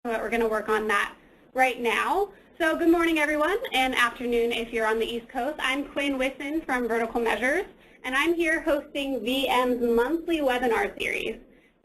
We're going to work on that right now. So good morning, everyone, and afternoon if you're on the East Coast. I'm Quinn Whissen from Vertical Measures, and I'm here hosting VM's monthly webinar series.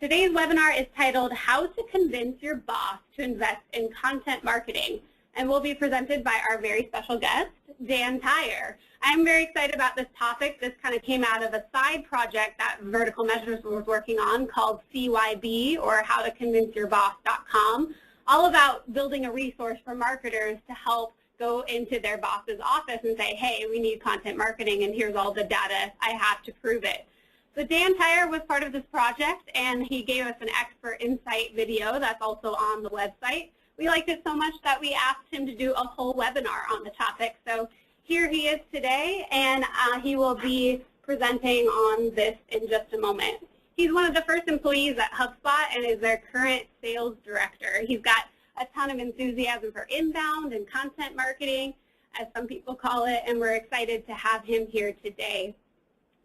Today's webinar is titled How to Convince Your Boss to Invest in Content Marketing, and will be presented by our very special guest, Dan Tyre. I'm very excited about this topic. This kind of came out of a side project that Vertical Measures was working on called CYB, or howtoconvinceyourboss.com, all about building a resource for marketers to help go into their boss's office and say, hey, we need content marketing, and here's all the data I have to prove it. So Dan Tyre was part of this project, and he gave us an expert insight video that's also on the website. We liked it so much that we asked him to do a whole webinar on the topic. So here he is today, and he will be presenting on this in just a moment. He's one of the first employees at HubSpot and is their current sales director. He's got a ton of enthusiasm for inbound and content marketing, as some people call it, and we're excited to have him here today.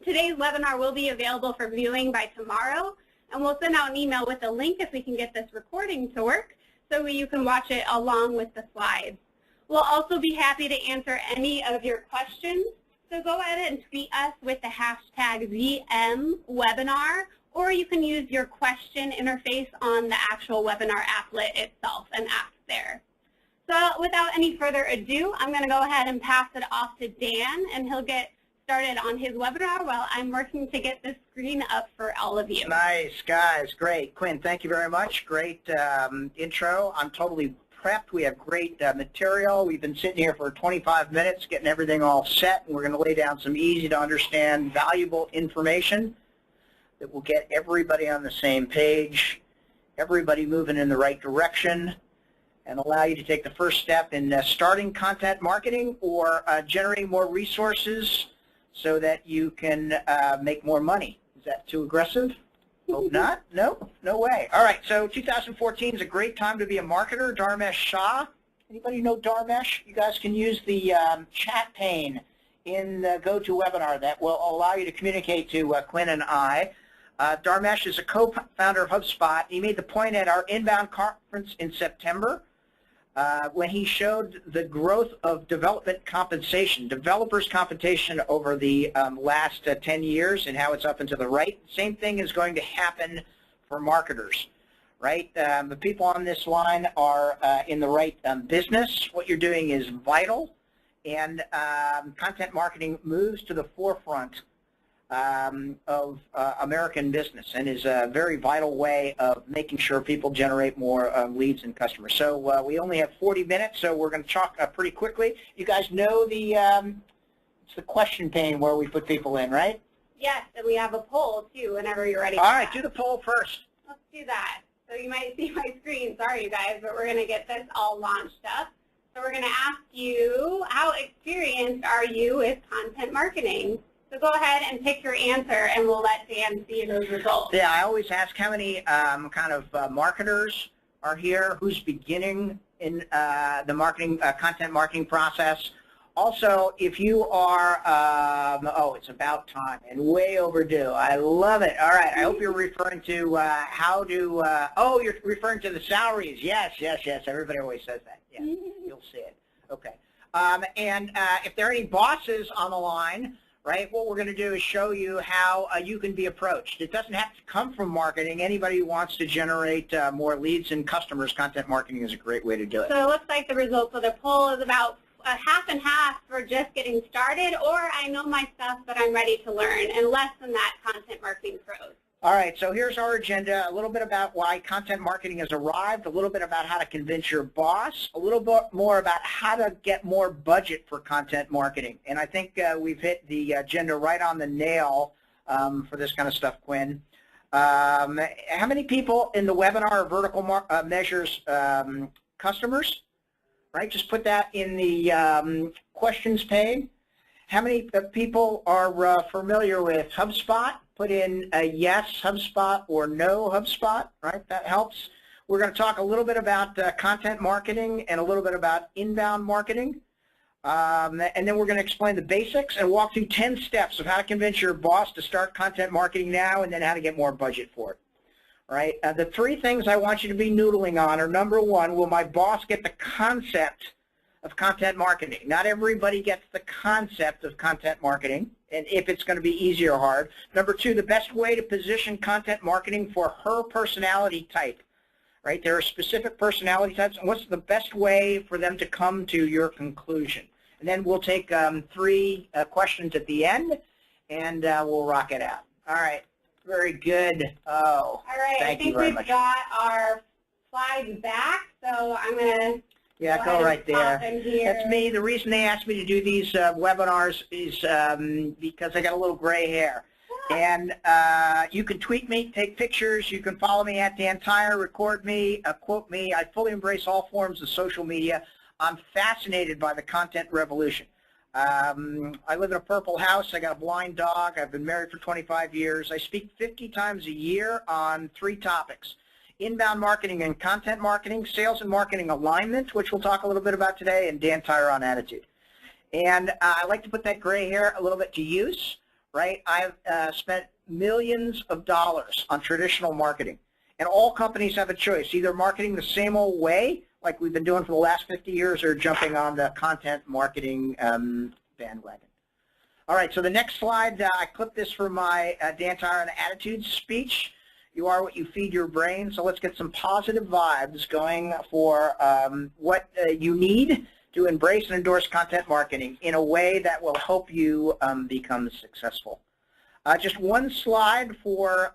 Today's webinar will be available for viewing by tomorrow, and we'll send out an email with a link if we can get this recording to work, so you can watch it along with the slides. We'll also be happy to answer any of your questions, so go ahead and tweet us with the hashtag VMWebinar, or you can use your question interface on the actual webinar applet itself and ask there. So without any further ado, I'm going to go ahead and pass it off to Dan, and he'll get started on his webinar while I'm working to get the screen up for all of you. Nice, guys. Great. Quinn, thank you very much. Great intro. I'm totally prepped. We have great material. We've been sitting here for 25 minutes getting everything all set, and we're going to lay down some easy to understand, valuable information that will get everybody on the same page, everybody moving in the right direction, and allow you to take the first step in starting content marketing or generating more resources so that you can make more money. Is that too aggressive? Hope not. No? No way. All right, so 2014 is a great time to be a marketer. Dharmesh Shah. Anybody know Dharmesh? You guys can use the chat pane in the GoToWebinar that will allow you to communicate to Quinn and I. Dharmesh is a co-founder of HubSpot. He made the point at our inbound conference in September when he showed the growth of development compensation, developers' compensation over the last 10 years and how it's up and to the right. Same thing is going to happen for marketers, right? The people on this line are in the right business. What you're doing is vital, and content marketing moves to the forefront of American business and is a very vital way of making sure people generate more leads and customers. So we only have 40 minutes, so we're going to talk pretty quickly. You guys know the it's the question pane where we put people in, right? Yes, and we have a poll too whenever you're ready. All right, do the poll first. Let's do that. So you might see my screen, sorry you guys, but we're going to get this all launched up. So we're going to ask you, how experienced are you with content marketing? So go ahead and pick your answer, and we'll let Dan see those results. Yeah, I always ask how many kind of marketers are here, who's beginning in the marketing content marketing process. Also, if you are, oh, it's about time and way overdue. I love it. All right, I hope you're referring to how to, oh, you're referring to the salaries. Yes, yes, yes. Everybody always says that. Yeah, you'll see it. Okay. And if there are any bosses on the line, right, what we're going to do is show you how you can be approached. It doesn't have to come from marketing. Anybody who wants to generate more leads and customers, content marketing is a great way to do it. So it looks like the results of the poll is about half and half for just getting started, or I know my stuff but I'm ready to learn, and less than that, content marketing pros. All right, so here's our agenda, a little bit about why content marketing has arrived, a little bit about how to convince your boss, a little bit more about how to get more budget for content marketing. And I think we've hit the agenda right on the nail for this kind of stuff, Quinn. How many people in the webinar are Vertical Measures customers? Right, just put that in the questions pane. How many people are familiar with HubSpot? Put in a yes, HubSpot, or no, HubSpot, right? That helps. We're going to talk a little bit about content marketing and a little bit about inbound marketing. And then we're going to explain the basics and walk through 10 steps of how to convince your boss to start content marketing now, and then how to get more budget for it. right? The three things I want you to be noodling on are, number one, will my boss get the concept of content marketing? Not everybody gets the concept of content marketing, and if it's going to be easy or hard. Number two, the best way to position content marketing for her personality type, right? There are specific personality types, and what's the best way for them to come to your conclusion? And then we'll take three questions at the end, and we'll rock it out. All right. Very good. Oh, all right. thank you very much. I think we've got our slides back, so I'm going to go right there. Here. That's me. The reason they asked me to do these webinars is because I got a little gray hair. And you can tweet me, take pictures. You can follow me at Dan Tyre, record me, quote me. I fully embrace all forms of social media. I'm fascinated by the content revolution. I live in a purple house. I got a blind dog. I've been married for 25 years. I speak 50 times a year on 3 topics: inbound marketing and content marketing, sales and marketing alignment, which we'll talk a little bit about today, and Dan Tyre on attitude. And I like to put that gray hair a little bit to use, right? I've spent millions of dollars on traditional marketing, and all companies have a choice: either marketing the same old way, like we've been doing for the last 50 years, or jumping on the content marketing bandwagon. All right, so the next slide, I clipped this from my Dan Tyre on attitude speech. You are what you feed your brain, so let's get some positive vibes going for what you need to embrace and endorse content marketing in a way that will help you become successful. Just one slide for,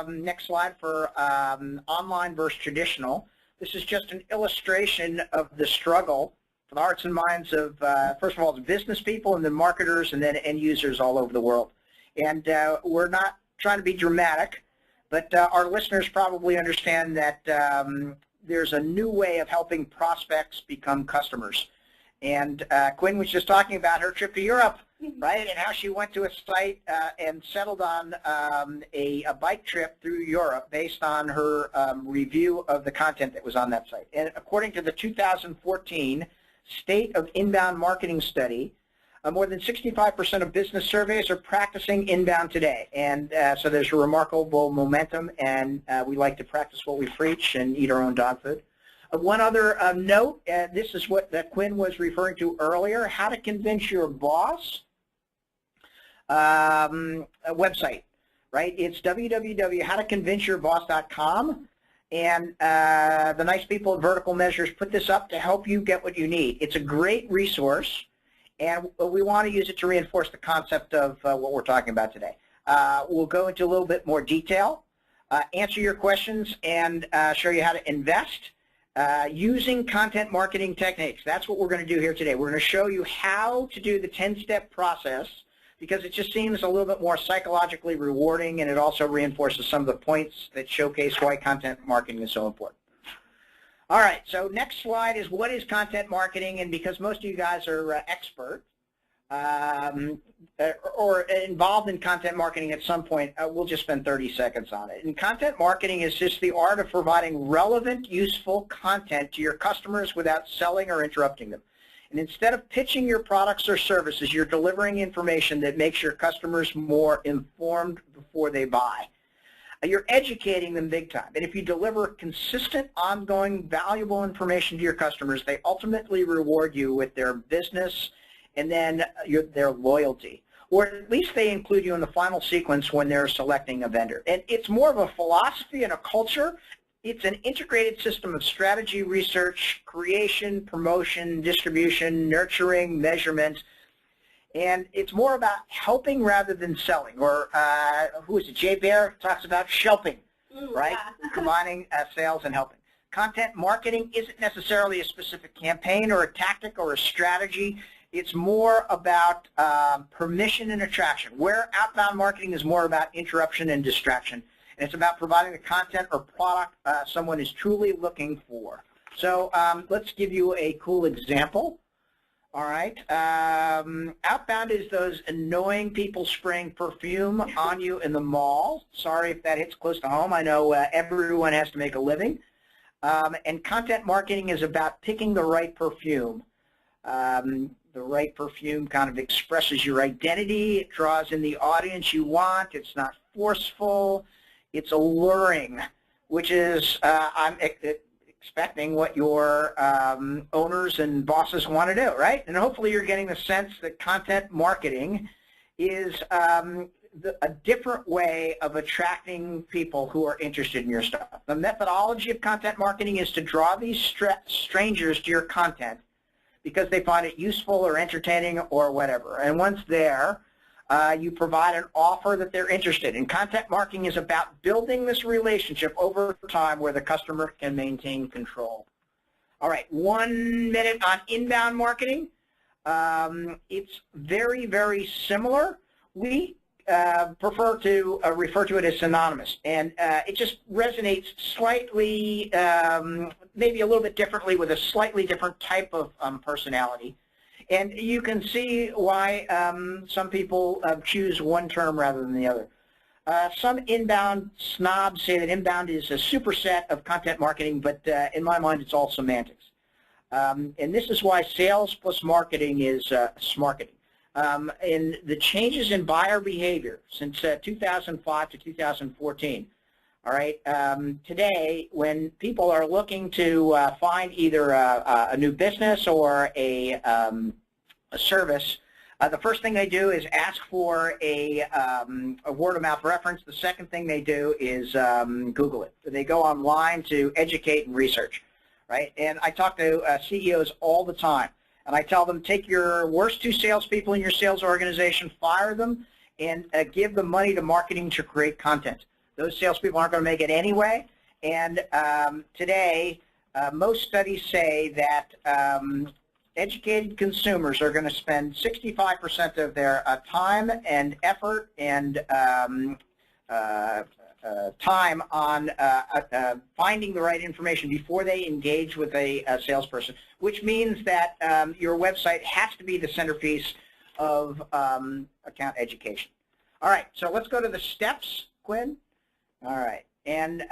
next slide for online versus traditional. This is just an illustration of the struggle for the hearts and minds of, first of all, the business people, and then marketers, and then end users all over the world. And we're not trying to be dramatic, but our listeners probably understand that there's a new way of helping prospects become customers. And Quinn was just talking about her trip to Europe, right, and how she went to a site and settled on a bike trip through Europe based on her review of the content that was on that site. And according to the 2014 State of Inbound Marketing Study, more than 65% of business surveys are practicing inbound today. And so there's a remarkable momentum, and we like to practice what we preach and eat our own dog food. One other note, this is what Quinn was referring to earlier: how to convince your boss website, right? It's www.howtoconvinceyourboss.com, and the nice people at Vertical Measures put this up to help you get what you need. It's a great resource, and we want to use it to reinforce the concept of what we're talking about today. We'll go into a little bit more detail, answer your questions, and show you how to invest using content marketing techniques. That's what we're going to do here today. We're going to show you how to do the 10-step process, because it just seems a little bit more psychologically rewarding, and it also reinforces some of the points that showcase why content marketing is so important. All right, so next slide is what is content marketing, and because most of you guys are experts or involved in content marketing at some point, we'll just spend 30 seconds on it. And content marketing is just the art of providing relevant, useful content to your customers without selling or interrupting them. And instead of pitching your products or services, you're delivering information that makes your customers more informed before they buy. You're educating them big time. And if you deliver consistent, ongoing, valuable information to your customers, they ultimately reward you with their business and then their loyalty. Or at least they include you in the final sequence when they're selecting a vendor. And it's more of a philosophy and a culture. It's an integrated system of strategy, research, creation, promotion, distribution, nurturing, measurement. And it's more about helping rather than selling. Or who is it? Jay Baer talks about shelping, right? Yeah. Combining sales and helping. Content marketing isn't necessarily a specific campaign or a tactic or a strategy. It's more about permission and attraction, where outbound marketing is more about interruption and distraction. And it's about providing the content or product someone is truly looking for. So let's give you a cool example. All right. Outbound is those annoying people spraying perfume on you in the mall. Sorry if that hits close to home. I know everyone has to make a living. And content marketing is about picking the right perfume. The right perfume kind of expresses your identity. It draws in the audience you want. It's not forceful. It's alluring, which is I'm expecting what your owners and bosses want to do, right? And hopefully you're getting the sense that content marketing is a different way of attracting people who are interested in your stuff. The methodology of content marketing is to draw these strangers to your content because they find it useful or entertaining or whatever. And once there, you provide an offer that they're interested in. Content marketing is about building this relationship over time where the customer can maintain control. All right, 1 minute on inbound marketing. It's very, very similar. We prefer to refer to it as synonymous, and it just resonates slightly, maybe a little bit differently with a slightly different type of personality. And you can see why some people choose one term rather than the other. Some inbound snobs say that inbound is a superset of content marketing, but in my mind it's all semantics. And this is why sales plus marketing is smarketing. And the changes in buyer behavior since 2005 to 2014, all right, today when people are looking to find either a new business or a service, the first thing they do is ask for a word-of-mouth reference. The second thing they do is Google it. They go online to educate and research, right? And I talk to CEOs all the time. And I tell them, take your worst 2 salespeople in your sales organization, fire them, and give them money to marketing to create content. Those salespeople aren't going to make it anyway. And today, most studies say that educated consumers are going to spend 65% of their time and effort and time on finding the right information before they engage with a salesperson, which means that your website has to be the centerpiece of account education. All right, so let's go to the steps, Quinn. All right, and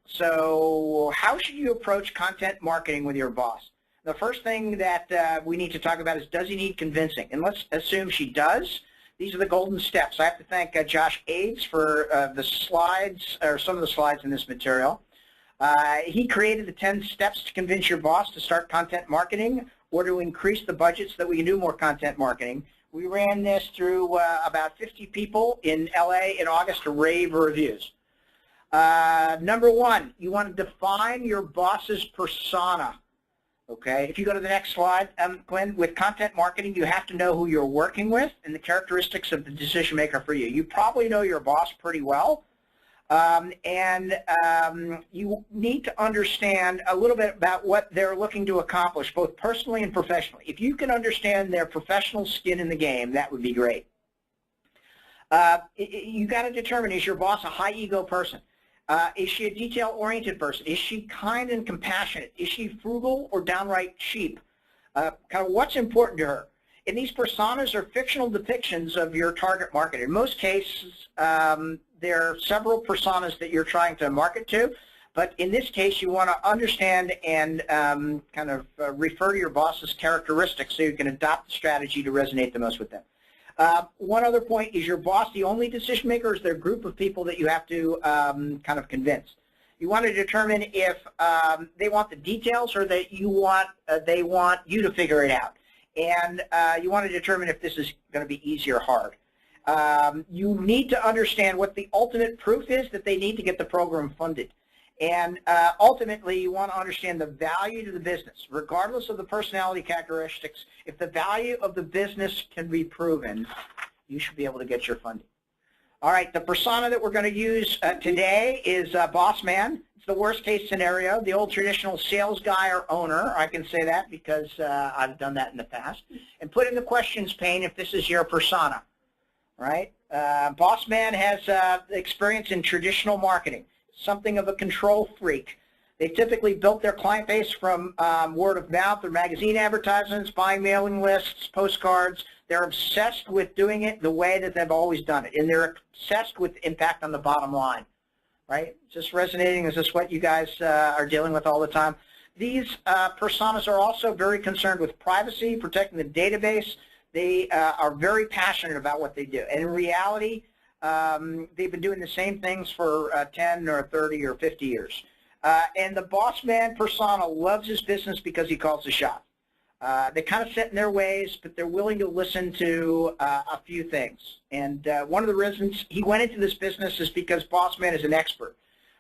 so how should you approach content marketing with your boss? The first thing that we need to talk about is, does he need convincing? And let's assume she does. These are the golden steps. I have to thank Josh Aids for the slides, or some of the slides in this material. He created the 10 steps to convince your boss to start content marketing or to increase the budget so that we can do more content marketing. We ran this through about 50 people in LA in August to rave reviews. Number 1, you want to define your boss's persona. Okay, if you go to the next slide, Glenn, with content marketing, you have to know who you're working with and the characteristics of the decision maker for you. You probably know your boss pretty well, and you need to understand a little bit about what they're looking to accomplish, both personally and professionally. If you can understand their professional skin in the game, that would be great. You got to determine, is your boss a high ego person? Is she a detail-oriented person? Is she kind and compassionate? Is she frugal or downright cheap? Kind of what's important to her? And these personas are fictional depictions of your target market. In most cases, there are several personas that you're trying to market to, but in this case, you want to understand and kind of refer to your boss's characteristics so you can adopt the strategy to resonate the most with them. One other point, is your boss the only decision maker, or is there a group of people that you have to kind of convince? You want to determine if they want the details or that they want you to figure it out. And you want to determine if this is going to be easy or hard. You need to understand what the ultimate proof is that they need to get the program funded. And ultimately, you want to understand the value to the business. Regardless of the personality characteristics, if the value of the business can be proven, you should be able to get your funding. All right, the persona that we're going to use today is boss man. It's the worst case scenario, the old traditional sales guy or owner. I can say that because I've done that in the past. And put in the questions pane if this is your persona, right? Boss man has experience in traditional marketing. Something of a control freak. They typically built their client base from word of mouth or magazine advertisements, buying mailing lists, postcards. They're obsessed with doing it the way that they've always done it, and they're obsessed with impact on the bottom line, right? Just resonating, is this what you guys are dealing with all the time? These personas are also very concerned with privacy, protecting the database. They are very passionate about what they do, and in reality, They've been doing the same things for 10 or 30 or 50 years. And the boss man persona loves his business because he calls the shots. They kind of set in their ways, but they're willing to listen to a few things. And one of the reasons he went into this business is because boss man is an expert.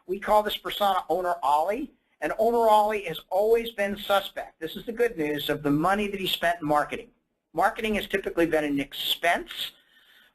We call this persona Owner Ollie, and Owner Ollie has always been suspect. This is the good news of the money that he spent in marketing. Marketing has typically been an expense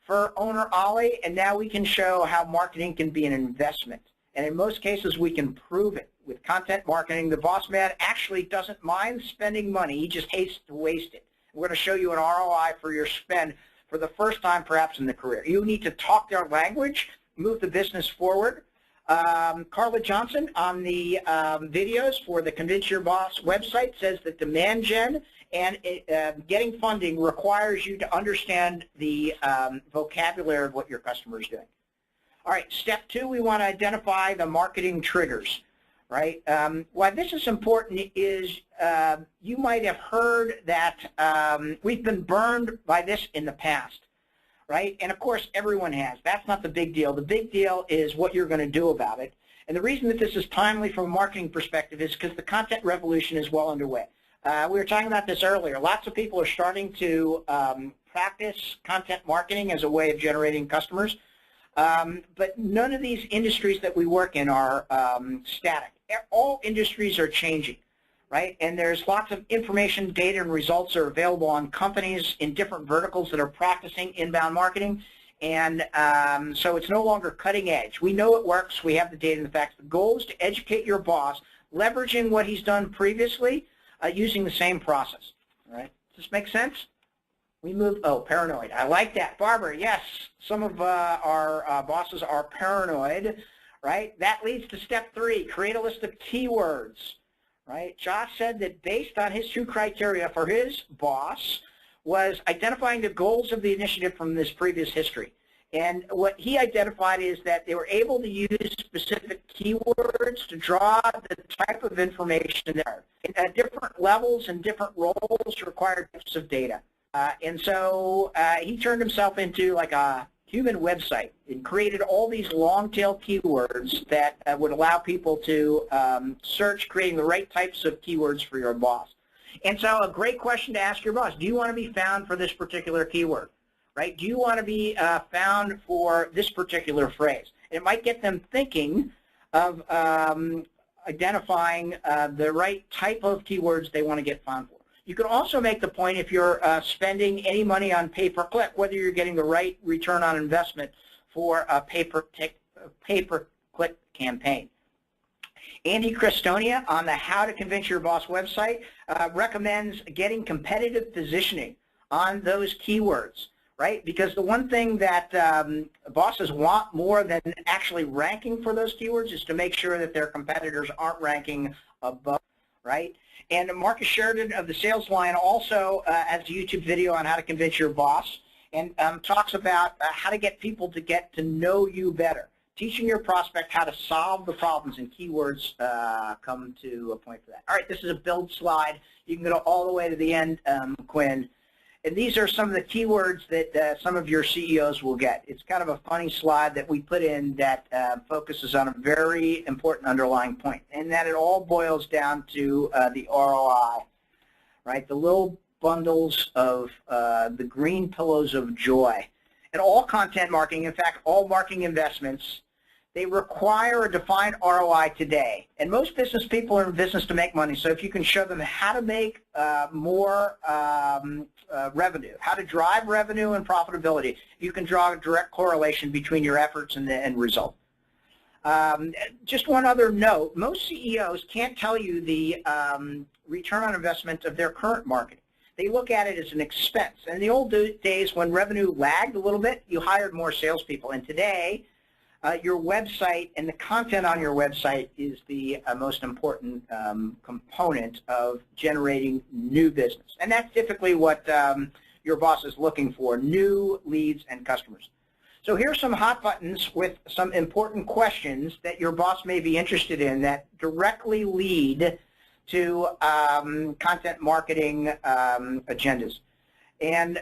for Owner Ollie, and now we can show how marketing can be an investment. And in most cases, we can prove it. With content marketing, the boss man actually doesn't mind spending money. He just hates to waste it. We're going to show you an ROI for your spend for the first time perhaps in the career. You need to talk their language, move the business forward. Carla Johnson on the videos for the Convince Your Boss website says that demand gen and getting funding requires you to understand the vocabulary of what your customer is doing. All right, step 2, we want to identify the marketing triggers, right? Why this is important is you might have heard that we've been burned by this in the past, right? And of course, everyone has. That's not the big deal. The big deal is what you're going to do about it. And the reason that this is timely from a marketing perspective is because the content revolution is well underway. We were talking about this earlier. Lots of people are starting to practice content marketing as a way of generating customers. But none of these industries that we work in are static. All industries are changing, right? And there's lots of information, data, and results are available on companies in different verticals that are practicing inbound marketing. And so it's no longer cutting edge. We know it works. We have the data and the facts. The goal is to educate your boss, leveraging what he's done previously, using the same process. All right? Does this make sense? We move, oh, paranoid. I like that. Barbara, yes, some of our bosses are paranoid, right? That leads to step 3, create a list of keywords, right? Josh said that based on his 2 criteria for his boss was identifying the goals of the initiative from this previous history. And what he identified is that they were able to use specific keywords to draw the type of information there. At different levels and different roles required types of data. And so he turned himself into like a human website and created all these long-tail keywords that would allow people to search, creating the right types of keywords for your boss. And so a great question to ask your boss, do you want to be found for this particular keyword, right? Do you want to be found for this particular phrase? And it might get them thinking of identifying the right type of keywords they want to get found for. You can also make the point if you're spending any money on pay-per-click, whether you're getting the right return on investment for a pay-per-click campaign. Andy Crestonia on the How to Convince Your Boss website recommends getting competitive positioning on those keywords, right? Because the one thing that bosses want more than actually ranking for those keywords is to make sure that their competitors aren't ranking above, right? And Marcus Sheridan of the Sales Line also has a YouTube video on how to convince your boss and talks about how to get people to get to know you better. Teaching your prospect how to solve the problems, and keywords come to a point for that. All right, this is a build slide. You can go all the way to the end, Quinn. And these are some of the keywords that some of your CEOs will get. It's kind of a funny slide that we put in that focuses on a very important underlying point, and that it all boils down to the ROI, right? The little bundles of the green pillows of joy. And all content marketing, in fact, all marketing investments, they require a defined ROI today. And most business people are in business to make money. So if you can show them how to make more revenue, how to drive revenue and profitability, you can draw a direct correlation between your efforts and the end result. Just one other note, most CEOs can't tell you the return on investment of their current marketing. They look at it as an expense. In the old days when revenue lagged a little bit, you hired more salespeople. And today, your website and the content on your website is the most important component of generating new business. And that's typically what your boss is looking for, new leads and customers. So here's some hot buttons with some important questions that your boss may be interested in that directly lead to content marketing agendas. And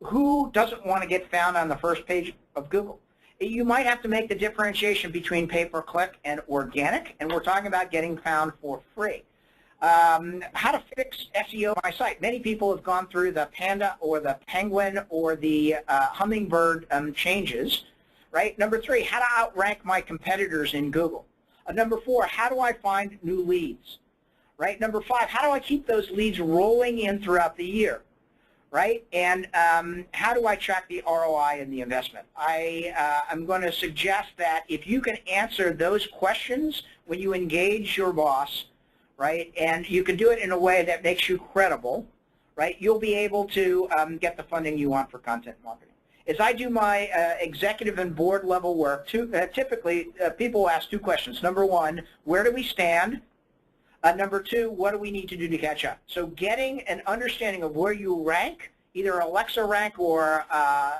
who doesn't want to get found on the first page of Google? You might have to make the differentiation between pay-per-click and organic, and we're talking about getting found for free. How to fix SEO on my site. Many people have gone through the Panda or the Penguin or the Hummingbird changes, right? Number 3, how to outrank my competitors in Google. Number 4, how do I find new leads, right? Number 5, how do I keep those leads rolling in throughout the year, right? And how do I track the ROI in the investment? I'm going to suggest that if you can answer those questions when you engage your boss, right, and you can do it in a way that makes you credible, right, you'll be able to get the funding you want for content marketing. As I do my executive and board level work, typically people ask 2 questions. Number 1, where do we stand? Number 2, what do we need to do to catch up? So getting an understanding of where you rank, either Alexa rank or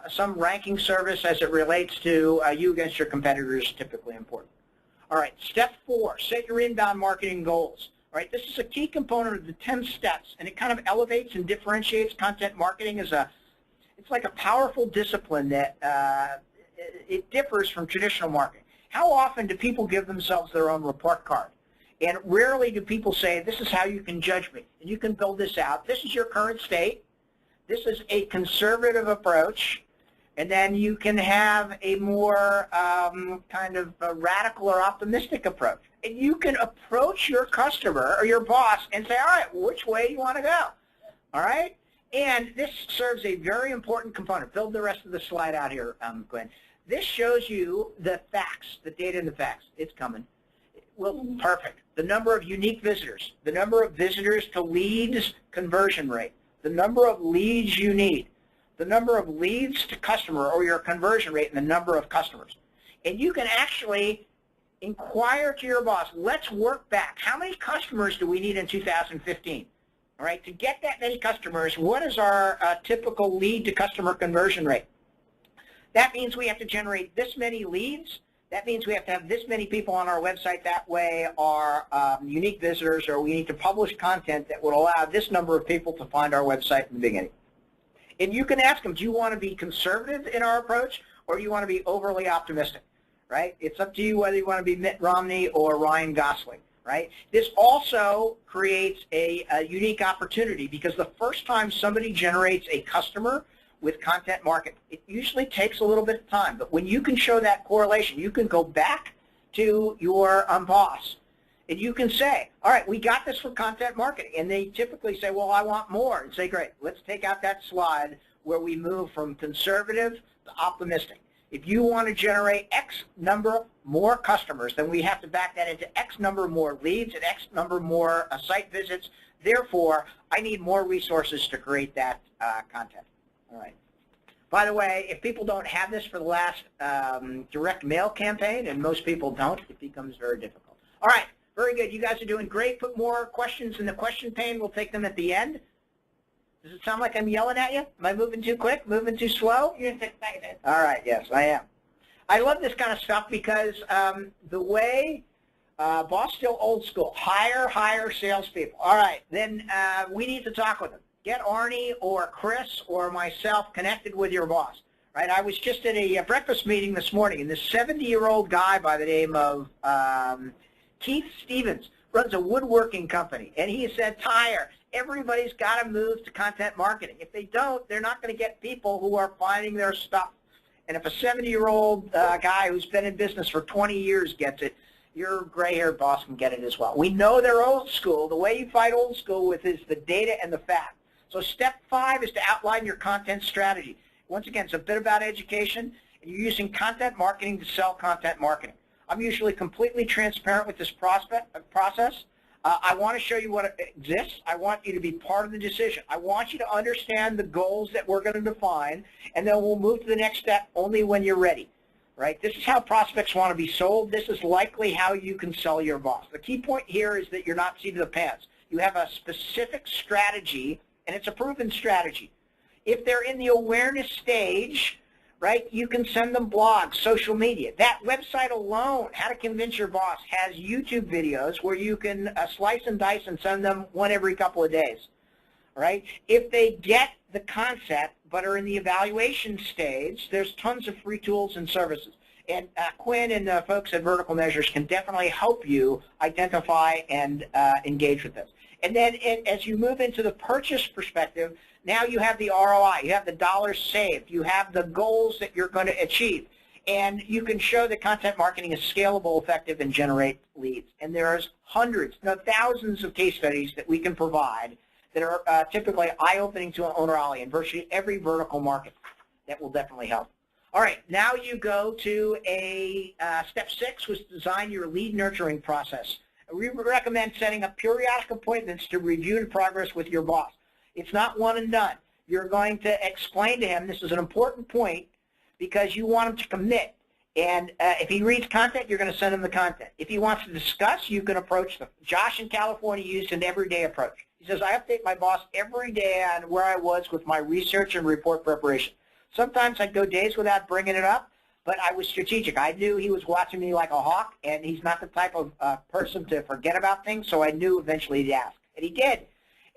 some ranking service as it relates to you against your competitors, is typically important. All right, step 4, set your inbound marketing goals. All right, this is a key component of the 10 steps, and it kind of elevates and differentiates content marketing as it's like a powerful discipline that it differs from traditional marketing. How often do people give themselves their own report card? And rarely do people say, this is how you can judge me, and you can build this out. This is your current state. This is a conservative approach, and then you can have a more kind of a radical or optimistic approach. And you can approach your customer or your boss and say, all right, which way do you want to go? All right? And this serves a very important component. Build the rest of the slide out here, Glenn. This shows you the facts, the data and the facts. It's coming. Well, perfect. The number of unique visitors, the number of visitors to leads conversion rate, the number of leads you need, the number of leads to customer or your conversion rate, and the number of customers. And you can actually inquire to your boss, let's work back. How many customers do we need in 2015? All right, to get that many customers, what is our typical lead to customer conversion rate? That means we have to generate this many leads. That means we have to have this many people on our website. That way our unique visitors, or we need to publish content that would allow this number of people to find our website in the beginning. And you can ask them, do you want to be conservative in our approach, or do you want to be overly optimistic, right? It's up to you whether you want to be Mitt Romney or Ryan Gosling, right? This also creates a unique opportunity, because the first time somebody generates a customer with content marketing, it usually takes a little bit of time. But when you can show that correlation, you can go back to your boss and you can say, all right, we got this for content marketing. And they typically say, well, I want more. And say, great, let's take out that slide where we move from conservative to optimistic. If you want to generate X number more customers, then we have to back that into X number more leads and X number more site visits. Therefore, I need more resources to create that content. All right. By the way, if people don't have this for the last direct mail campaign, and most people don't, it becomes very difficult. All right. Very good. You guys are doing great. Put more questions in the question pane. We'll take them at the end. Does it sound like I'm yelling at you? Am I moving too quick? Moving too slow? You're just excited. All right. Yes, I am. I love this kind of stuff because the way boss still old school. Hire salespeople. All right. Then we need to talk with them. Get Arnie or Chris or myself connected with your boss. Right? I was just at a breakfast meeting this morning, and this 70-year-old guy by the name of Keith Stevens runs a woodworking company, and he said, Tyre, everybody's got to move to content marketing. If they don't, they're not going to get people who are finding their stuff. And if a 70-year-old guy who's been in business for 20 years gets it, your gray-haired boss can get it as well. We know they're old school. The way you fight old school with is the data and the facts. So step 5 is to outline your content strategy. Once again, it's a bit about education, and you're using content marketing to sell content marketing. I'm usually completely transparent with this process. I want to show you what exists. I want you to be part of the decision. I want you to understand the goals that we're going to define, and then we'll move to the next step only when you're ready. Right? This is how prospects want to be sold. This is likely how you can sell your boss. The key point here is that you're not seat of the pants. You have a specific strategy, and it's a proven strategy. If they're in the awareness stage, right, you can send them blogs, social media. That website alone, How to Convince Your Boss, has YouTube videos where you can slice and dice and send them one every couple of days. Right? If they get the concept, but are in the evaluation stage, there's tons of free tools and services. And Quinn and the folks at Vertical Measures can definitely help you identify and engage with this. And then as you move into the purchase perspective, now you have the ROI, you have the dollars saved, you have the goals that you're going to achieve. And you can show that content marketing is scalable, effective, and generate leads. And there's hundreds, no, thousands of case studies that we can provide that are typically eye-opening to an owner ollie in virtually every vertical market. That will definitely help. All right, now you go to a step 6, was design your lead nurturing process. We recommend setting up periodic appointments to review the progress with your boss. It's not one and done. You're going to explain to him, this is an important point, because you want him to commit. And if he reads content, you're going to send him the content. If he wants to discuss, you can approach them. Josh in California used an everyday approach. He says, I update my boss every day on where I was with my research and report preparation. Sometimes I'd go days without bringing it up, but I was strategic. I knew he was watching me like a hawk, and he's not the type of person to forget about things, so I knew eventually he'd ask. And he did.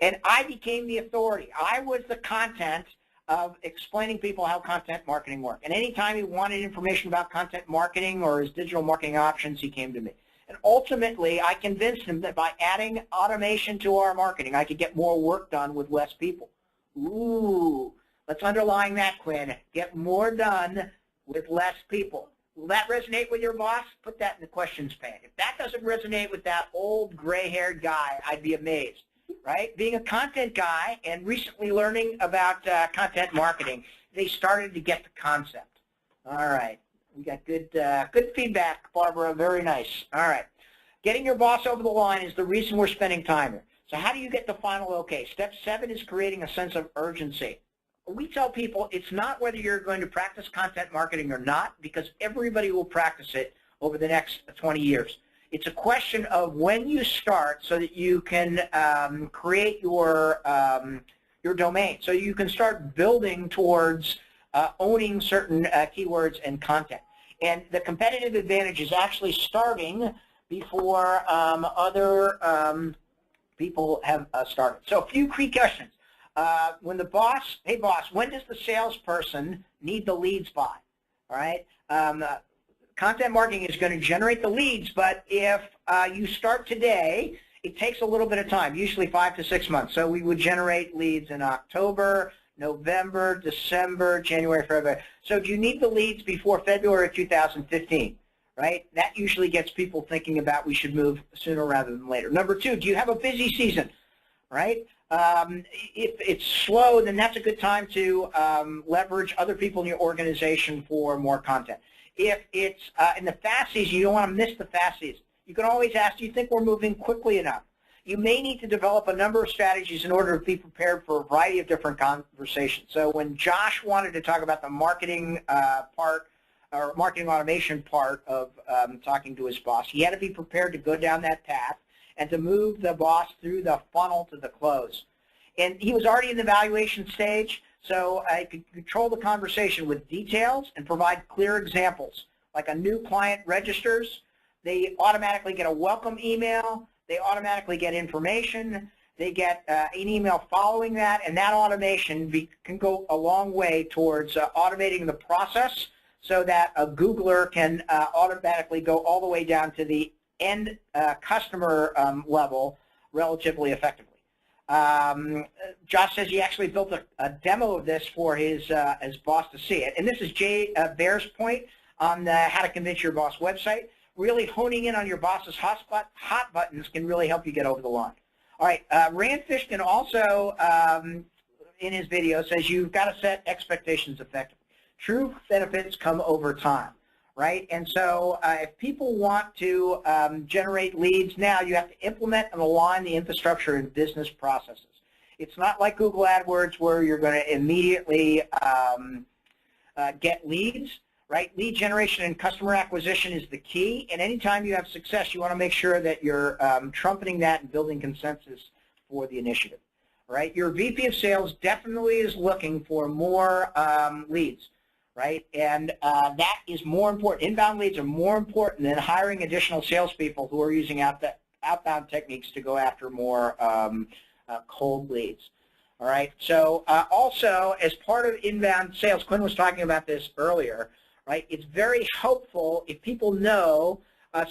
And I became the authority. I was the content of explaining people how content marketing worked. And anytime he wanted information about content marketing or his digital marketing options, he came to me. And ultimately, I convinced him that by adding automation to our marketing, I could get more work done with less people. Ooh, let's underline that, Quinn. Get more done with less people. Will that resonate with your boss? Put that in the questions pane. If that doesn't resonate with that old gray-haired guy, I'd be amazed. Right? Being a content guy and recently learning about content marketing, they started to get the concept. All right. We got good feedback, Barbara. Very nice. All right. Getting your boss over the line is the reason we're spending time here. So how do you get the final okay? Step 7 is creating a sense of urgency. We tell people it's not whether you're going to practice content marketing or not, because everybody will practice it over the next 20 years. It's a question of when you start so that you can create your domain. So you can start building towards owning certain keywords and content. And the competitive advantage is actually starting before other people have started. So a few key questions. When the boss, hey boss, when does the salesperson need the leads by? All right. Content marketing is going to generate the leads, but if you start today, it takes a little bit of time, usually 5 to 6 months. So we would generate leads in October, November, December, January, February. So do you need the leads before February of 2015, right? That usually gets people thinking about we should move sooner rather than later. Number 2, do you have a busy season, right? If it's slow, then that's a good time to leverage other people in your organization for more content. If it's in the fast season, you don't want to miss the fast season. You can always ask, do you think we're moving quickly enough? You may need to develop a number of strategies in order to be prepared for a variety of different conversations. So when Josh wanted to talk about the marketing part, or marketing automation part of talking to his boss, he had to be prepared to go down that path and to move the boss through the funnel to the close. And he was already in the evaluation stage, so I could control the conversation with details and provide clear examples. Like a new client registers, they automatically get a welcome email, they automatically get information, they get an email following that, and that automation can go a long way towards automating the process so that a Googler can automatically go all the way down to the end customer level relatively effectively. Josh says he actually built a demo of this for his boss to see it. And this is Jay Bear's point on how to convince your boss website. Really honing in on your boss's hot buttons can really help you get over the line. All right, Rand Fishkin also in his video says you've got to set expectations effectively. True benefits come over time, right? And so if people want to generate leads now, you have to implement and align the infrastructure and business processes. It's not like Google AdWords where you're going to immediately get leads, right? Lead generation and customer acquisition is the key, and anytime you have success, you want to make sure that you're trumpeting that and building consensus for the initiative, right? Your VP of sales definitely is looking for more leads. Right, and that is more important. Inbound leads are more important than hiring additional salespeople who are using outbound techniques to go after more cold leads. All right. So also, as part of inbound sales, Quinn was talking about this earlier, right? It's very helpful if people know,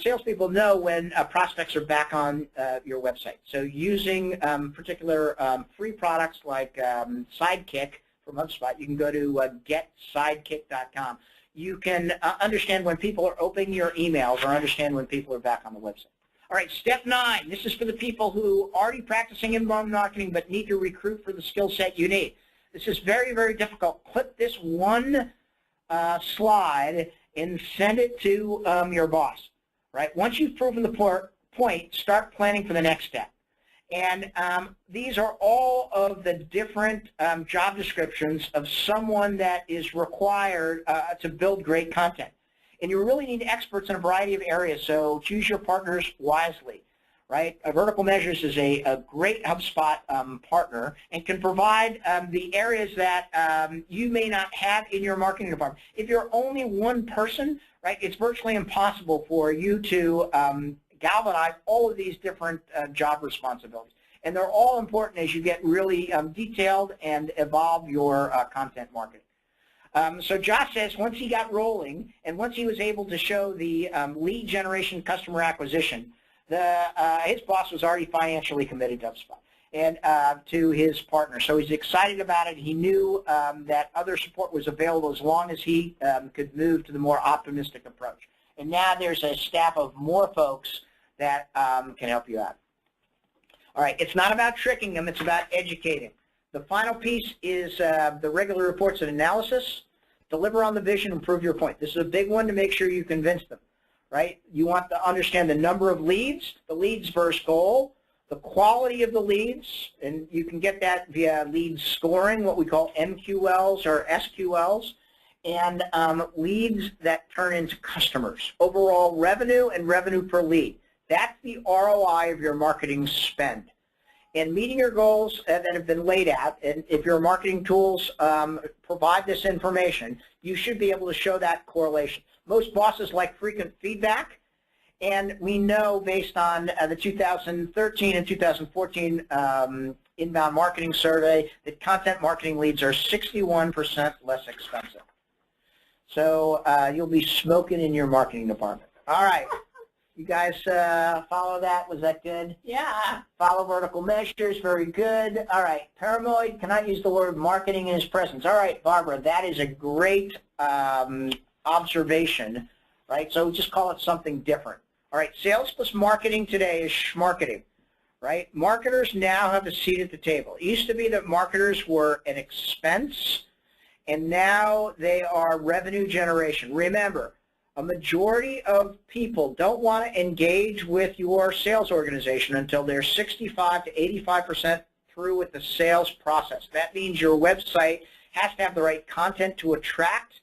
salespeople know when prospects are back on your website. So using particular free products like Sidekick from HubSpot, you can go to getsidekick.com. You can understand when people are opening your emails or understand when people are back on the website. All right, step 9. This is for the people who are already practicing inbound marketing but need to recruit for the skill set you need. This is very, very difficult. Clip this one slide and send it to your boss. Right? Once you've proven the point, start planning for the next step. And these are all of the different job descriptions of someone that is required to build great content. And you really need experts in a variety of areas, so choose your partners wisely, right? Vertical Measures is a great HubSpot partner and can provide the areas that you may not have in your marketing department. If you're only one person, right, it's virtually impossible for you to galvanize all of these different job responsibilities. And they're all important as you get really detailed and evolve your content marketing. So Josh says once he got rolling and once he was able to show the lead generation customer acquisition, his boss was already financially committed to HubSpot and to his partner. So he's excited about it. He knew that other support was available as long as he could move to the more optimistic approach. And now there's a staff of more folks that can help you out. All right, it's not about tricking them, it's about educating. The final piece is the regular reports and analysis. Deliver on the vision and prove your point. This is a big one to make sure you convince them, right? You want to understand the number of leads, the leads versus goal, the quality of the leads, and you can get that via lead scoring, what we call MQLs or SQLs, and leads that turn into customers. Overall revenue and revenue per lead. That's the ROI of your marketing spend. And meeting your goals that have been laid out, and if your marketing tools provide this information, you should be able to show that correlation. Most bosses like frequent feedback, and we know based on the 2013 and 2014 inbound marketing survey that content marketing leads are 61% less expensive. So you'll be smoking in your marketing department. All right. You guys follow that? Was that good? Yeah. Follow Vertical Measures. Very good. All right. Paramoid cannot use the word marketing in his presence. All right, Barbara, that is a great observation, right? So just call it something different. All right. Sales plus marketing today is schmarketing, right? Marketers now have a seat at the table. It used to be that marketers were an expense, and now they are revenue generation. Remember, a majority of people don't want to engage with your sales organization until they're 65 to 85% through with the sales process. That means your website has to have the right content to attract,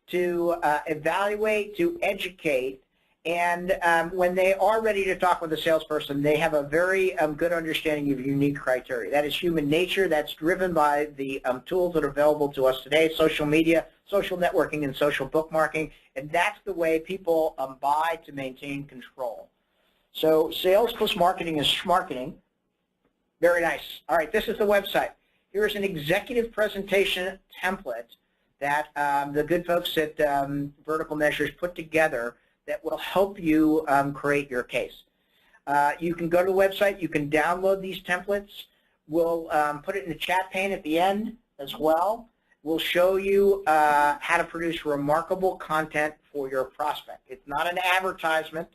to evaluate, to educate, and when they are ready to talk with a salesperson, they have a very good understanding of unique criteria. That is human nature. That's driven by the tools that are available to us today, social media, social networking, and social bookmarking, and that's the way people buy to maintain control. So sales plus marketing is schmarketing. Very nice. All right, this is the website. Here's an executive presentation template that the good folks at Vertical Measures put together that will help you create your case. You can go to the website. You can download these templates. We'll put it in the chat pane at the end as well. We'll show you how to produce remarkable content for your prospect. It's not an advertisement,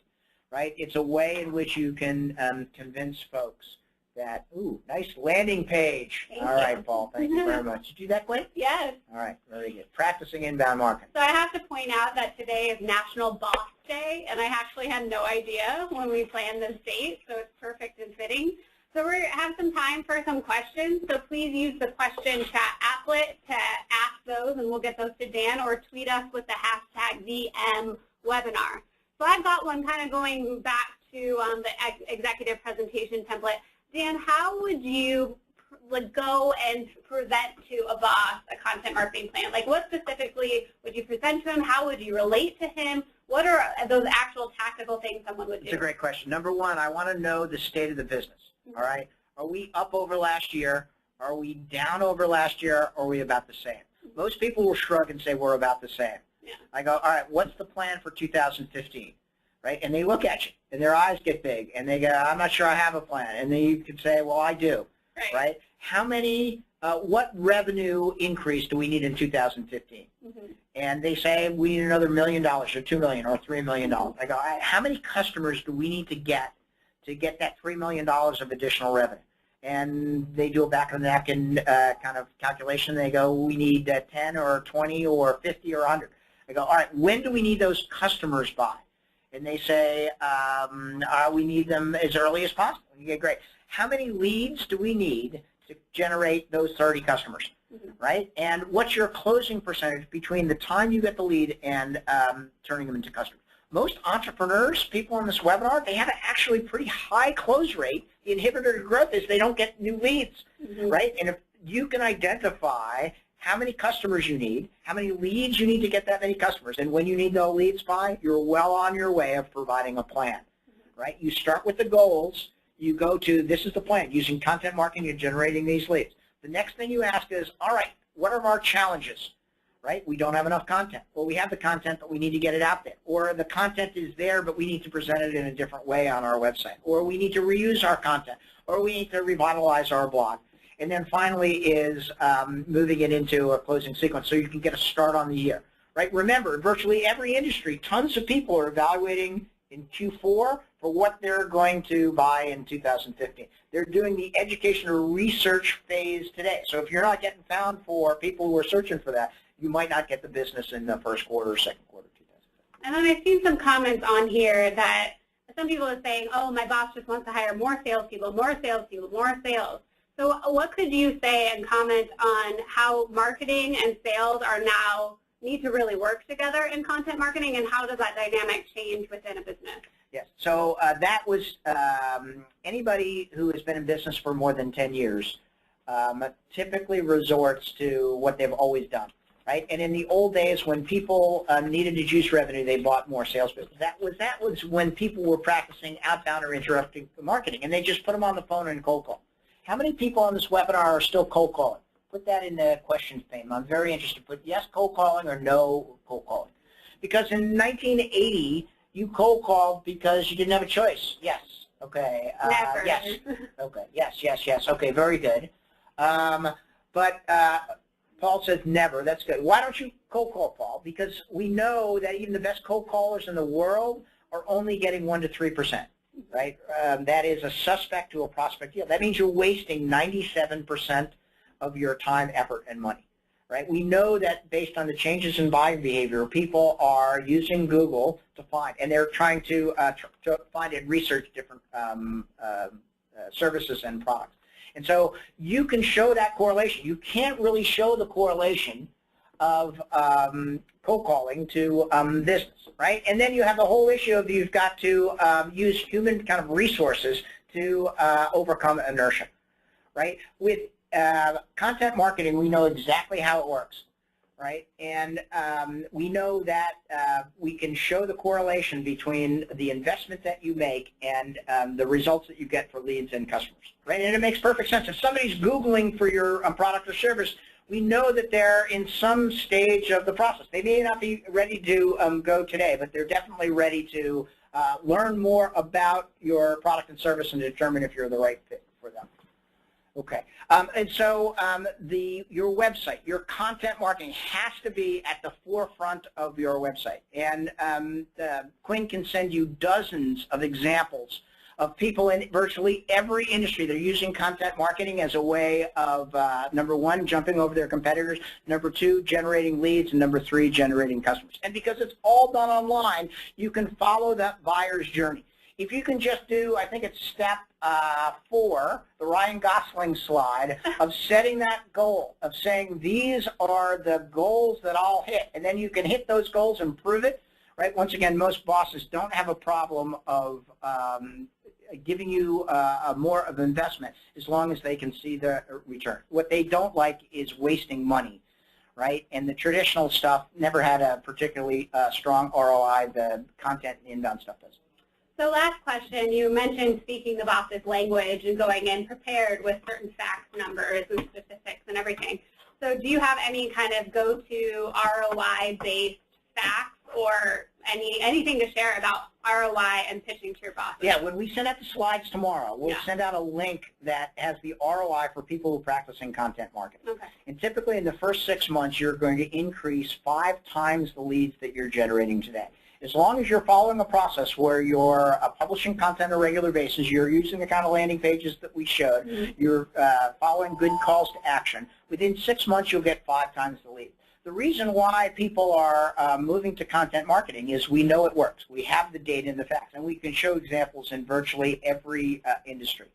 right? It's a way in which you can convince folks that, ooh, nice landing page. Thank All you. right, Paul, thank you very much. Did you do that, Glenn? Yes. All right, very good. Practicing inbound marketing. So I have to point out that today is National Boss Day, and I actually had no idea when we planned this date, so it's perfect and fitting. So we have some time for some questions, so please use the question chat applet to ask those, and we'll get those to Dan, or tweet us with the hashtag VMWebinar. So I've got one kind of going back to the executive presentation template. Dan, how would you go and present to a boss a content marketing plan? Like, what specifically would you present to him? How would you relate to him? What are those actual tactical things someone would do? It's a great question. Number one, I want to know the state of the business. All right? Are we up over last year? Are we down over last year, or are we about the same? Most people will shrug and say we're about the same. Yeah. I go, all right, what's the plan for 2015? Right? And they look at you, and their eyes get big, and they go, I'm not sure I have a plan. And then you could say, well, I do. Right? How many, what revenue increase do we need in 2015? Mm-hmm. And they say we need another $1 million or $2 million or $3 million. Mm-hmm. I go, all right, how many customers do we need to get that $3 million of additional revenue? And they do a back-of-the-napkin kind of calculation. They go, we need 10 or 20 or 50 or 100. I go, all right, when do we need those customers by? And they say, we need them as early as possible. You get great. How many leads do we need to generate those 30 customers, right? And what's your closing percentage between the time you get the lead and turning them into customers? Most entrepreneurs, people on this webinar, they have an actually pretty high close rate. The inhibitor to growth is they don't get new leads, right? And if you can identify how many customers you need, how many leads you need to get that many customers, and when you need those leads by, you're well on your way of providing a plan, right? You start with the goals. You go to, this is the plan. Using content marketing, you're generating these leads. The next thing you ask is, all right, what are our challenges, right? We don't have enough content. Well, we have the content, but we need to get it out there. Or the content is there, but we need to present it in a different way on our website. Or we need to reuse our content. Or we need to revitalize our blog. And then finally is moving it into a closing sequence so you can get a start on the year, right? Remember, in virtually every industry, tons of people are evaluating in Q4 for what they're going to buy in 2015. They're doing the education or research phase today. So if you're not getting found for people who are searching for that, you might not get the business in the first quarter or second quarter of 2015. And then I've seen some comments on here that some people are saying, oh, my boss just wants to hire more salespeople, more salespeople, more sales. So what could you say and comment on how marketing and sales are now need to really work together in content marketing, and how does that dynamic change within a business? Yes, so that was anybody who has been in business for more than 10 years typically resorts to what they've always done, right? And in the old days when people needed to juice revenue, they bought more sales business. That was when people were practicing outbound or interrupting marketing, and they just put them on the phone and cold call. How many people on this webinar are still cold calling? Put that in the questions pane. I'm very interested. Put yes cold calling or no cold calling. Because in 1980, you cold called because you didn't have a choice. Yes. Okay. Never. Yes. Okay. Yes, yes, yes. Okay, very good. But Paul says never. That's good. Why don't you cold call, Paul? Because we know that even the best cold callers in the world are only getting 1 to 3%. Right? That is a suspect to a prospect deal. That means you're wasting 97% of your time, effort, and money. Right? We know that based on the changes in buying behavior, people are using Google to find, and they're trying to find and research different services and products. And so you can show that correlation. You can't really show the correlation of cold calling to business, right? And then you have the whole issue of you've got to use human kind of resources to overcome inertia, right? With content marketing, we know exactly how it works, right? And we know that we can show the correlation between the investment that you make and the results that you get for leads and customers, right? And it makes perfect sense. If somebody's Googling for your product or service, we know that they're in some stage of the process. They may not be ready to go today, but they're definitely ready to learn more about your product and service and determine if you're the right fit for them. Okay, and so your website, your content marketing has to be at the forefront of your website. And Quinn can send you dozens of examples of people in virtually every industry that are using content marketing as a way of, number one, jumping over their competitors, number two, generating leads, and number three, generating customers. And because it's all done online, you can follow that buyer's journey. If you can just do, I think it's step 4, the Ryan Gosling slide, of setting that goal, of saying these are the goals that I'll hit, and then you can hit those goals and prove it, right? Once again, most bosses don't have a problem of giving you more of an investment as long as they can see the return. What they don't like is wasting money, right? And the traditional stuff never had a particularly strong ROI. The content and inbound stuff does. So last question, you mentioned speaking the boss's language and going in prepared with certain facts, numbers, and statistics and everything. So do you have any kind of go-to ROI-based facts or anything to share about ROI and pitching to your bosses? Yeah, when we send out the slides tomorrow, we'll send out a link that has the ROI for people who are practicing content marketing. Okay. And typically in the first 6 months, you're going to increase 5 times the leads that you're generating today. As long as you're following a process where you're publishing content on a regular basis, you're using the kind of landing pages that we showed, you're following good calls to action, within 6 months you'll get 5 times the lead. The reason why people are moving to content marketing is we know it works. We have the data and the facts, and we can show examples in virtually every industry.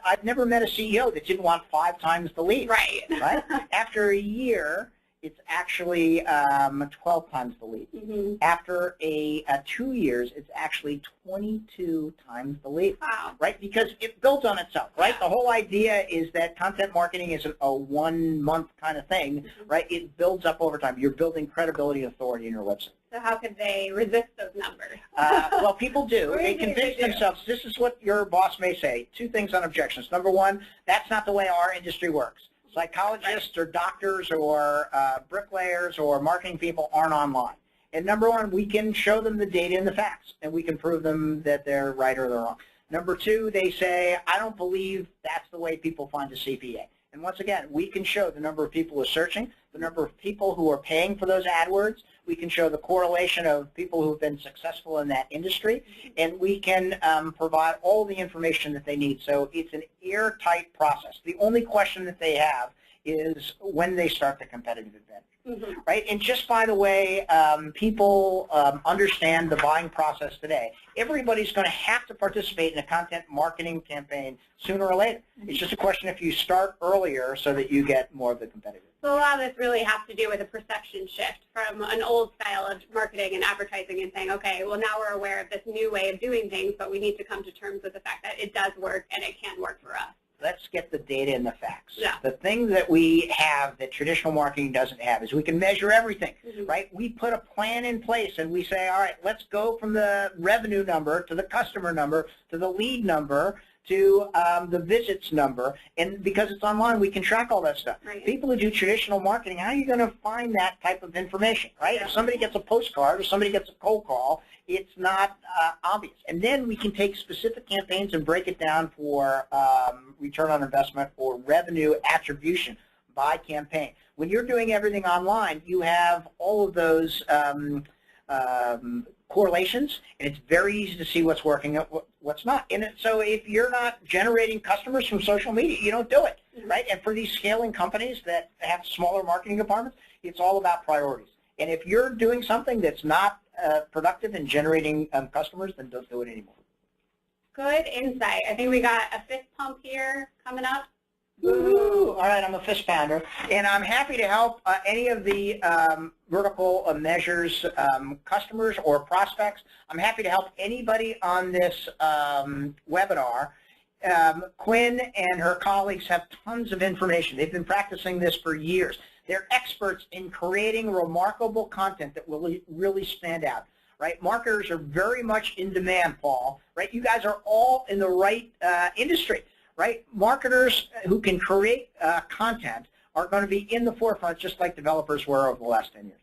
I've never met a CEO that didn't want 5 times the lead. Right. Right? After a year, it's actually 12 times the lead. After 2 years, it's actually 22 times the lead. Wow. Right? Because it builds on itself, right? The whole idea is that content marketing isn't a 1 month kind of thing, right? It builds up over time. You're building credibility and authority in your website. So how could they resist those numbers? Well, people do. They convince themselves. This is what your boss may say. 2 things on objections. Number 1, that's not the way our industry works. Psychologists or doctors or bricklayers or marketing people aren't online. And number 1, we can show them the data and the facts, and we can prove them that they're right or they're wrong. Number 2, they say, I don't believe that's the way people find a CPA. And once again, we can show the number of people who are searching, the number of people who are paying for those AdWords. We can show the correlation of people who have been successful in that industry, and we can provide all the information that they need. So it's an airtight process. The only question that they have is when they start the competitive advantage, right? And just by the way, people understand the buying process today. Everybody's going to have to participate in a content marketing campaign sooner or later. It's just a question if you start earlier so that you get more of the competitive. So a lot of this really has to do with a perception shift from an old style of marketing and advertising and saying, okay, well now we're aware of this new way of doing things, but we need to come to terms with the fact that it does work and it can work for us. Let's get the data and the facts. Yeah. The thing that we have that traditional marketing doesn't have is we can measure everything, right? We put a plan in place and we say, all right, let's go from the revenue number to the customer number to the lead number to the visits number, and because it's online, we can track all that stuff. Right. People who do traditional marketing, how are you going to find that type of information, right? Yeah. If somebody gets a postcard or somebody gets a cold call, it's not obvious. And then we can take specific campaigns and break it down for return on investment or revenue attribution by campaign. When you're doing everything online, you have all of those correlations, and it's very easy to see what's working and what's not. And so if you're not generating customers from social media, you don't do it, right? And for these scaling companies that have smaller marketing departments, it's all about priorities. And if you're doing something that's not productive in generating customers, then don't do it anymore. Good insight. I think we got a fist pump here coming up. Woo! All right, I'm a fist pounder, and I'm happy to help any of the Vertical Measures customers or prospects. I'm happy to help anybody on this webinar. Quinn and her colleagues have tons of information. They've been practicing this for years. They're experts in creating remarkable content that will really stand out. Right? Marketers are very much in demand, Paul. Right? You guys are all in the right industry. Right? Marketers who can create content are going to be in the forefront just like developers were over the last 10 years.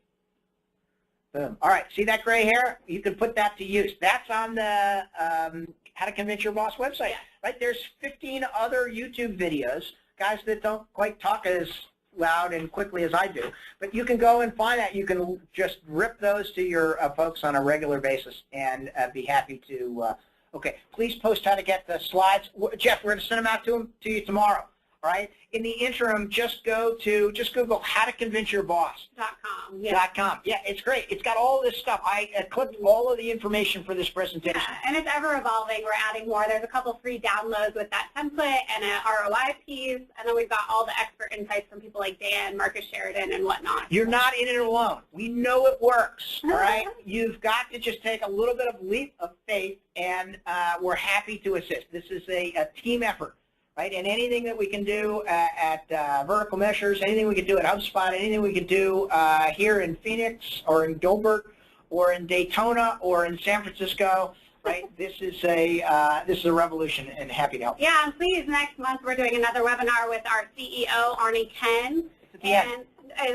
Boom. All right, see that gray hair? You can put that to use. That's on the How to Convince Your Boss website. Right? There's 15 other YouTube videos, guys that don't quite talk as loud and quickly as I do, but you can go and find that. You can just rip those to your folks on a regular basis and be happy to okay, please post how to get the slides. Jeff, we're going to send them out to you tomorrow. All right. In the interim, just Google How to Convince Your Boss. .com. Yeah. .com. Yeah, it's great. It's got all this stuff. I clipped all of the information for this presentation. Yeah, and it's ever evolving. We're adding more. There's a couple free downloads with that template and an ROI piece, and then we've got all the expert insights from people like Dan, Marcus Sheridan, and whatnot. You're not in it alone. We know it works. All right. You've got to just take a little bit of leap of faith, and we're happy to assist. This is a team effort. Right, and anything that we can do at Vertical Measures, anything we can do at HubSpot, anything we can do here in Phoenix or in Gilbert or in Daytona or in San Francisco, right? This is a revolution, and happy to help. Yeah, and please, next month we're doing another webinar with our CEO, Arnie Ken. And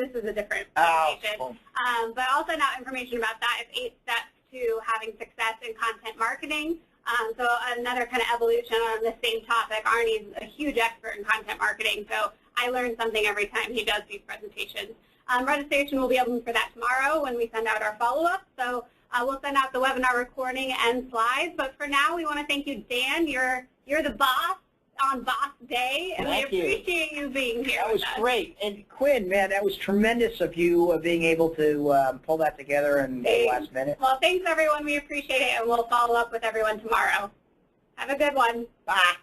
this is a different presentation. Cool. But I'll send out information about that. It's 8 steps to having success in content marketing. So another kind of evolution on the same topic. Arnie's a huge expert in content marketing, so I learn something every time he does these presentations. Registration will be open for that tomorrow when we send out our follow-up. So we'll send out the webinar recording and slides. But for now, we want to thank you, Dan. You're the boss on Boss Day, and we appreciate you being here. That was great. And Quinn, man, that was tremendous of you being able to pull that together in the last minute. Well, thanks, everyone. We appreciate it, and we'll follow up with everyone tomorrow. Have a good one. Bye.